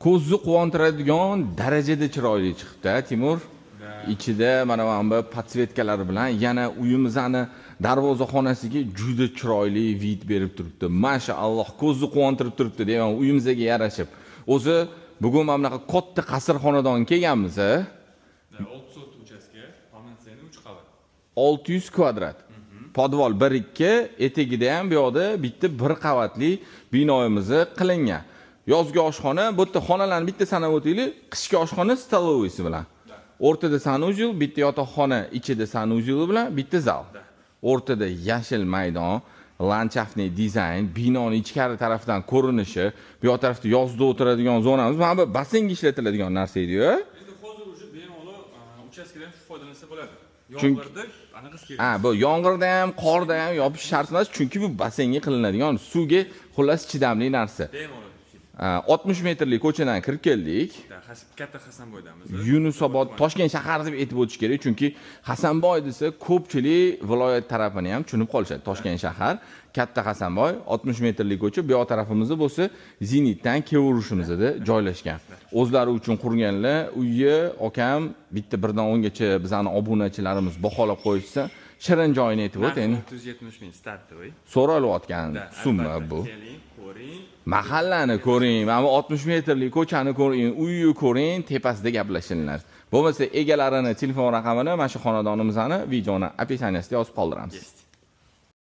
ko'zni quvontiradigan darajada chiroyli chiqibdi, Timur. Ichida mana bu podsvetkalar bilan yana uyimizni darvozaxonasiga juda chiroyli vid berib turibdi. Mashaalloh, ko'zni quvontirib turibdi deyman, uyimizga yarashib. O'zi bugun mana bunaqa katta qasr xonadonga kelganmiz, a? 6 sot uchastka, panelsiyani 3 qavat. 600 kvadrat. Podvol 1-2, etigida ham bu yoqda bitta bir qavatli binoyimiz qilingan. Yozgi oshxona, bu yerda xonalarni bitta sanab o'taylik, qishki oshxona stolovisi bilan. O'rtada sanuzel, bitta yotoqxona, ichida sanuzel bilan bitta zal. O'rtada yashil maydon, landschaftniy dizayn, binoning ichkari tarafdan ko'rinishi, bu yoq tarafda yozda o'tiradigan zonamiz, mana bu basseynga ishlatiladigan narsa edi-ku. Endi hozir o'sha bemalol uchastkadan foydalansa bo'ladi. Yomg'irda anaqasi kerak. Bu yomg'irda ham, qorda ham yopish shart emas, chunki bu basseynga qilinadigan, suvga xullas chidamli narsa. Bemalol. 60 metrlik ko'chadan kirib keldik. Katta Hasanboydamiz. Yunusobod, Toshkent shahar deb aytib o'tish kerak, chunki Hasanboy desa ko'pchilik viloyat tarafini ham tushunib qolishadi. Toshkent shahar, Katta Hasanboy, 60 metrlik ko'cha, bu yoq tarafimizda bo'lsa Zenitdan kevrishimizda joylashgan. O'zlari uchun qurganlar, uyni okam bitta 1dan 10gacha bizani obunachilarimiz baholab qo'yishsa, shirin joyini aytib o'taymi? 470 ming startovoy. So'ralayotgan summa bu. Mahallani ko'ring, mana bu 60 metrlik ko'chani ko'ring, uyni ko'ring, tepasida gaplashinglar. Bo'lmasa egalarini telefon raqamini mana shu xonadonimizni videoni opisiyaniyasida yozib qoldiramiz.